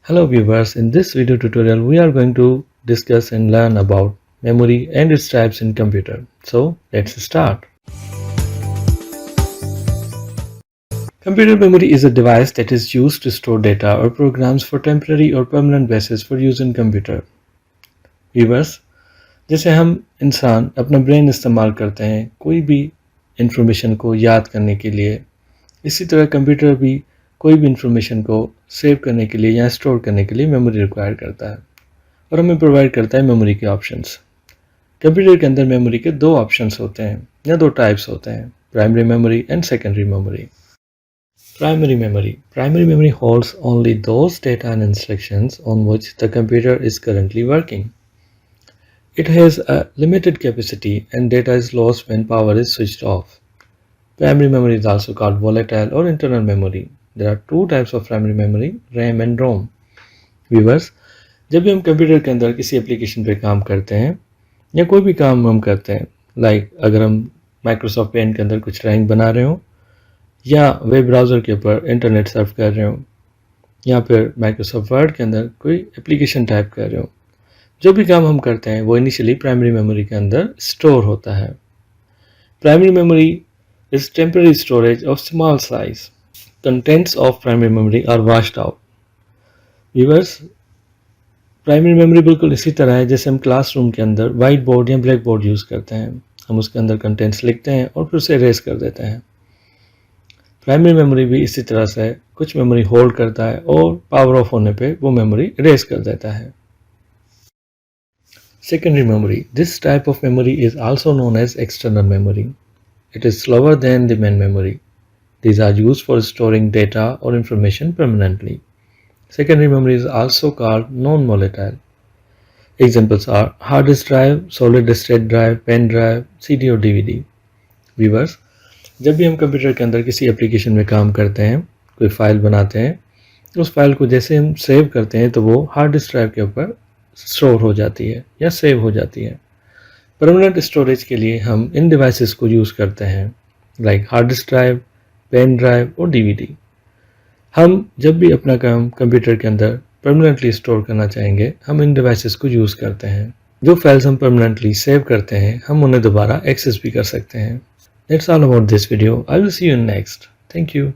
Hello viewers, in this video tutorial we are going to discuss and learn about memory and its types in computer. So let's start. Computer memory is a device that is used to store data or programs for temporary or permanent basis for use in computer. Viewers, जैसे हम इंसान अपना brain इस्तेमाल करते हैं कोई भी information को याद करने के लिए, इसी तरह कंप्यूटर भी कोई भी इंफॉर्मेशन को सेव करने के लिए या स्टोर करने के लिए मेमोरी रिक्वायर करता है और हमें प्रोवाइड करता है मेमोरी के ऑप्शंस। कंप्यूटर के अंदर मेमोरी के दो ऑप्शंस होते हैं या दो टाइप्स होते हैं, primary memory and secondary memory. Primary memory holds only those data and instructions on which the computer is currently working. It has a limited capacity and data is lost when power is switched off. Primary memory is also called volatile or internal memory. There are two types of primary memory, RAM and ROM. Viewers, जब भी हम computer के अंदर किसी application पे काम करते हैं या कोई भी काम हम करते हैं, अगर हम माइक्रोसॉफ्ट पेंट के अंदर कुछ ड्राइंग बना रहे हो या वेब ब्राउज़र के ऊपर इंटरनेट सर्फ कर रहे हो या फिर माइक्रोसॉफ्ट वर्ड के अंदर कोई एप्लीकेशन टाइप कर रहे हो, जो भी काम हम करते हैं वो इनिशियली प्राइमरी मेमोरी के अंदर स्टोर होता है। Primary memory is temporary storage of small size. Contents of primary memory are washed out. Viewers, primary memory बिल्कुल इसी तरह है जैसे हम क्लासरूम के अंदर वाइट बोर्ड या ब्लैक बोर्ड यूज़ करते हैं। हम उसके अंदर कंटेंट्स लिखते हैं और फिर उसे इरेज कर देते हैं। प्राइमरी मेमोरी भी इसी तरह से कुछ मेमोरी होल्ड करता है और पावर ऑफ होने पे वो मेमोरी इरेज कर देता है। Secondary memory, this type of memory is also known as external memory. It is slower than the main memory. These are used for storing data or information permanently. Secondary memory is also called non-volatile. Examples are hard disk drive, solid state drive, Pendrive, CD और DVD. Viewers, जब भी हम computer के अंदर किसी application में काम करते हैं, कोई फाइल बनाते हैं, उस फाइल को जैसे हम सेव करते हैं तो वो हार्ड डिस्क ड्राइव के ऊपर स्टोर हो जाती है या सेव हो जाती है। परमानेंट स्टोरेज के लिए हम इन डिवाइसेस को यूज़ करते हैं like hard disk drive, pen drive और डीवीडी। हम जब भी अपना काम कंप्यूटर के अंदर परमानेंटली स्टोर करना चाहेंगे, हम इन डिवाइसेस को यूज़ करते हैं। जो फाइल्स हम परमानेंटली सेव करते हैं, हम उन्हें दोबारा एक्सेस भी कर सकते हैं। That's all about this video. I will see you in next. Thank you.